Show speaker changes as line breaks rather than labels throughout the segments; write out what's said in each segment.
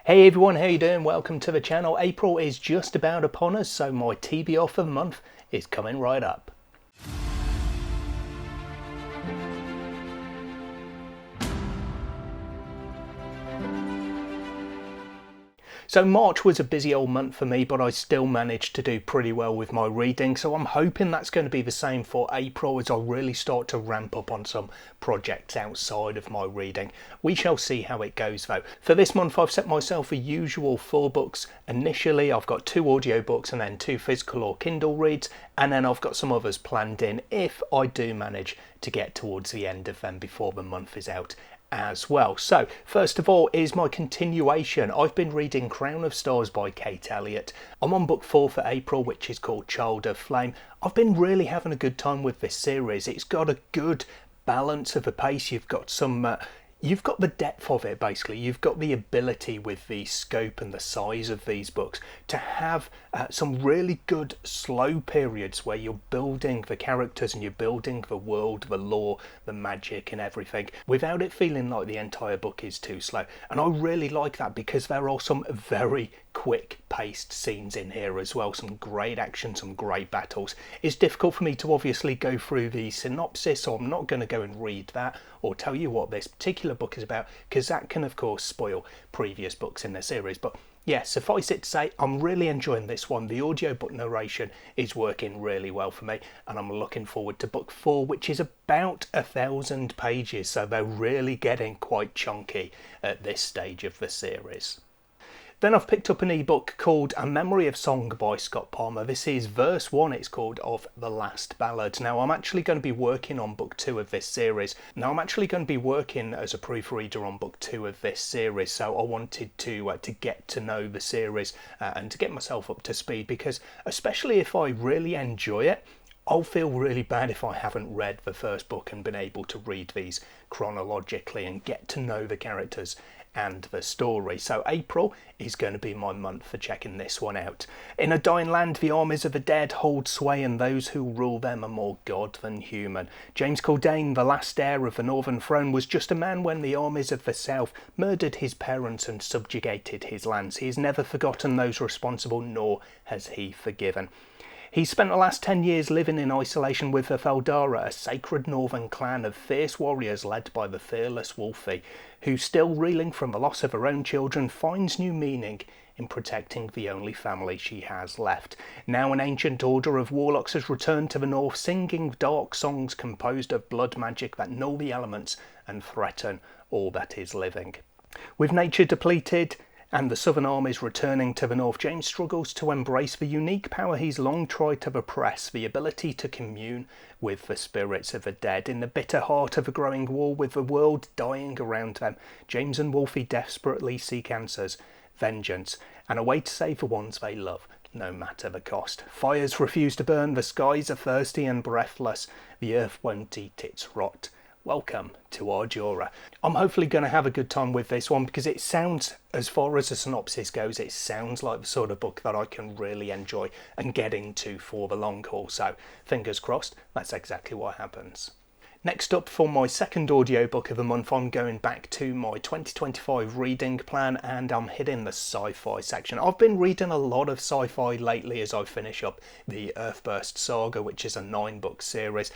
Hey everyone, how you doing? Welcome to the channel. April is just about upon us, so my TBR for the month is coming right up. So March was a busy old month for me, but I still managed to do pretty well with my reading. So I'm hoping that's going to be the same for April as I really start to ramp up on some projects outside of my reading. We shall see how it goes though. For this month I've set myself a usual 4 books. Initially I've got 2 audiobooks and then 2 physical or Kindle reads, and then I've got some others planned in if I do manage to get towards the end of them before the month is out as well. So first of all is my continuation. I've been reading Crown of Stars by Kate Elliott. I'm on book 4 for April, which is called Child of Flame. I've been really having a good time with this series. It's got a good balance of a pace. You've got the depth of it, basically. You've got the ability with the scope and the size of these books to have some really good slow periods where you're building the characters and you're building the world, the lore, the magic and everything without it feeling like the entire book is too slow. And I really like that because there are some very quick paced scenes in here as well, some great action, some great battles. It's difficult for me to obviously go through the synopsis, so I'm not going to go and read that or tell you what this particular book is about, because that can of course spoil previous books in the series. But yeah, suffice it to say, I'm really enjoying this one. The audiobook narration is working really well for me, and I'm looking forward to book 4, which is about 1,000 pages, so they're really getting quite chunky at this stage of the series. Then I've picked up an ebook called A Memory of Song by Scott Palmer. This is verse 1, it's called, of The Last Ballad. Now I'm actually going to be working on book 2 of this series. Now I'm actually going to be working as a proofreader on book 2 of this series, so I wanted to get to know the series and to get myself up to speed, because especially if I really enjoy it, I'll feel really bad if I haven't read the first book and been able to read these chronologically and get to know the characters and the story. So April is going to be my month for checking this one out. In a dying land, the armies of the dead hold sway, and those who rule them are more god than human. James Caldane, the last heir of the Northern Throne, was just a man when the armies of the South murdered his parents and subjugated his lands. He has never forgotten those responsible, nor has he forgiven. He spent the last 10 years living in isolation with the Feldara, a sacred northern clan of fierce warriors led by the fearless Wolfie, who, still reeling from the loss of her own children, finds new meaning in protecting the only family she has left. Now an ancient order of warlocks has returned to the north, singing dark songs composed of blood magic that gnaw the elements and threaten all that is living. With nature depleted and the southern armies returning to the north, James struggles to embrace the unique power he's long tried to repress, the ability to commune with the spirits of the dead. In the bitter heart of a growing war, with the world dying around them, James and Wolfie desperately seek answers, vengeance, and a way to save the ones they love, no matter the cost. Fires refuse to burn, the skies are thirsty and breathless, the earth won't eat its rot. Welcome to Ardura. I'm hopefully going to have a good time with this one, because it sounds, as far as the synopsis goes, it sounds like the sort of book that I can really enjoy and get into for the long haul. So fingers crossed, that's exactly what happens. Next up, for my second audiobook of the month, I'm going back to my 2025 reading plan, and I'm hitting the sci-fi section. I've been reading a lot of sci-fi lately as I finish up the Earthburst saga, which is a 9-book series.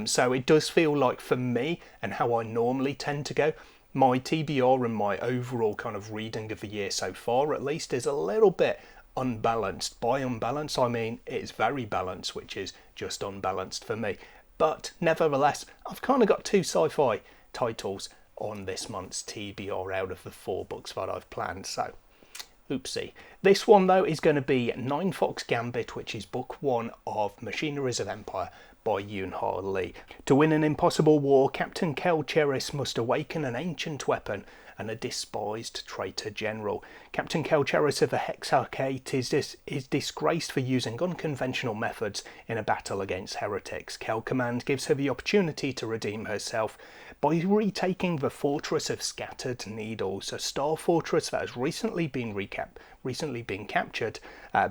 So it does feel like, for me, and how I normally tend to go, my TBR and my overall kind of reading of the year so far, at least, is a little bit unbalanced. By unbalanced, I mean it's very balanced, which is just unbalanced for me. But nevertheless, I've kind of got 2 sci-fi titles on this month's TBR out of the 4 books that I've planned, so oopsie. This one though is going to be Nine Fox Gambit, which is book 1 of Machineries of Empire by Yoon-Ha Lee. To win an impossible war, Captain Kel Cheris must awaken an ancient weapon and a despised traitor general. Captain Kel Cheris of the Hexarchate is disgraced for using unconventional methods in a battle against heretics. Kel Command gives her the opportunity to redeem herself by retaking the Fortress of Scattered Needles, a star fortress that has recently been captured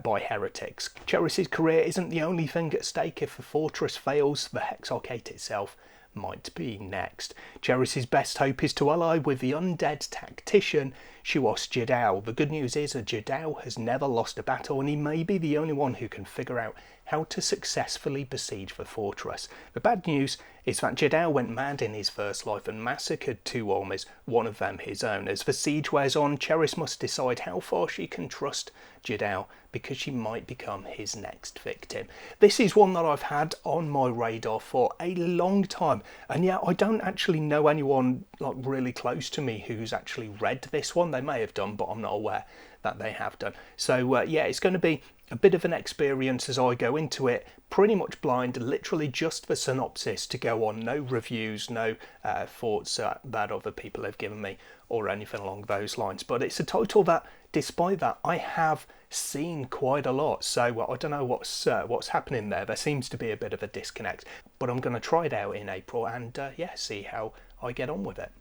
by heretics. Cheris's career isn't the only thing at stake. If the fortress fails, the Hexarchate itself might be next. Cheris's best hope is to ally with the undead tactician she was Jadao. The good news is that Jadao has never lost a battle, and he may be the only one who can figure out how to successfully besiege the fortress. The bad news is that Jadao went mad in his first life and massacred 2 armies, one of them his own. As the siege wears on, Cheris must decide how far she can trust Jadao, because she might become his next victim. This is one that I've had on my radar for a long time, and yeah, I don't actually know anyone like really close to me who's actually read this one. They may have done, but I'm not aware that they have done. So yeah, it's going to be a bit of an experience as I go into it, pretty much blind, literally just the synopsis to go on, no reviews, no thoughts that other people have given me or anything along those lines. But it's a title that, despite that, I have seen quite a lot, so I don't know what's happening there. There seems to be a bit of a disconnect, but I'm going to try it out in April and yeah, see how I get on with it.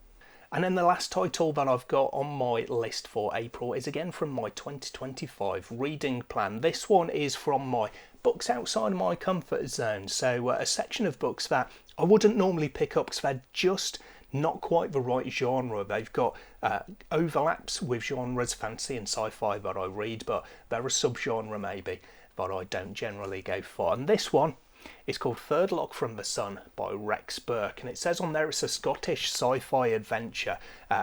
And then the last title that I've got on my list for April is again from my 2025 reading plan. This one is from my books outside my comfort zone, so a section of books that I wouldn't normally pick up because they're just not quite the right genre. They've got overlaps with genres, fantasy and sci-fi, that I read, but they're a subgenre maybe that I don't generally go for. And this one, it's called Third Lock from the Sun by Rex Burke, and it says on there it's a Scottish sci-fi adventure,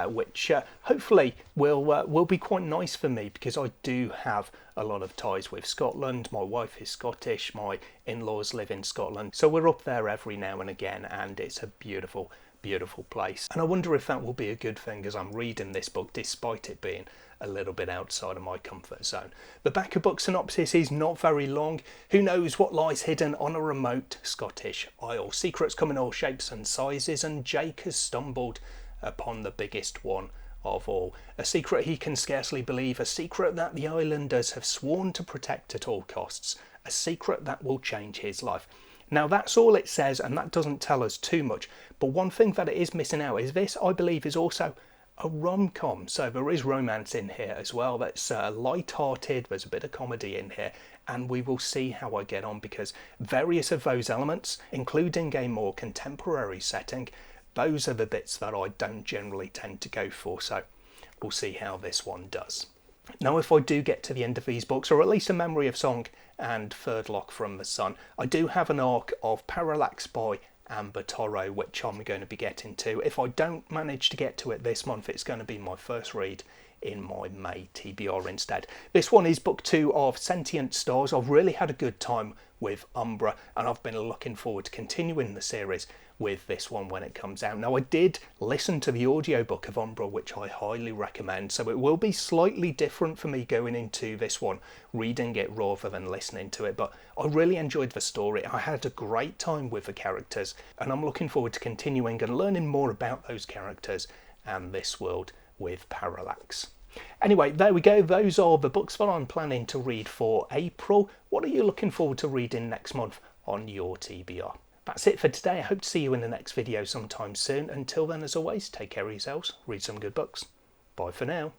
which hopefully will be quite nice for me, because I do have a lot of ties with Scotland. My wife is Scottish, my in-laws live in Scotland, so we're up there every now and again, and it's a beautiful place. And I wonder if that will be a good thing as I'm reading this book, despite it being a little bit outside of my comfort zone. The back of book synopsis is not very long. Who knows what lies hidden on a remote Scottish isle? Secrets come in all shapes and sizes, and Jake has stumbled upon the biggest one of all. A secret he can scarcely believe, a secret that the islanders have sworn to protect at all costs, a secret that will change his life. Now that's all it says, and that doesn't tell us too much, but one thing that it is missing out is this, I believe, is also a rom-com. So there is romance in here as well. That's light-hearted, there's a bit of comedy in here, and we will see how I get on, because various of those elements, including a more contemporary setting, those are the bits that I don't generally tend to go for, so we'll see how this one does. Now, if I do get to the end of these books, or at least A Memory of Song and Third Lock from the Sun, I do have an arc of Parallax by Amber Toro, which I'm going to be getting to. If I don't manage to get to it this month, it's going to be my first read in my May TBR instead. This one is book 2 of Sentient Stars. I've really had a good time with Umbra, and I've been looking forward to continuing the series with this one when it comes out. Now, I did listen to the audiobook of Umbra, which I highly recommend, so it will be slightly different for me going into this one, reading it rather than listening to it, but I really enjoyed the story. I had a great time with the characters, and I'm looking forward to continuing and learning more about those characters and this world with Parallax. Anyway, there we go. Those are the books that I'm planning to read for April. What are you looking forward to reading next month on your TBR? That's it for today. I hope to see you in the next video sometime soon. Until then, as always, take care of yourselves, read some good books. Bye for now.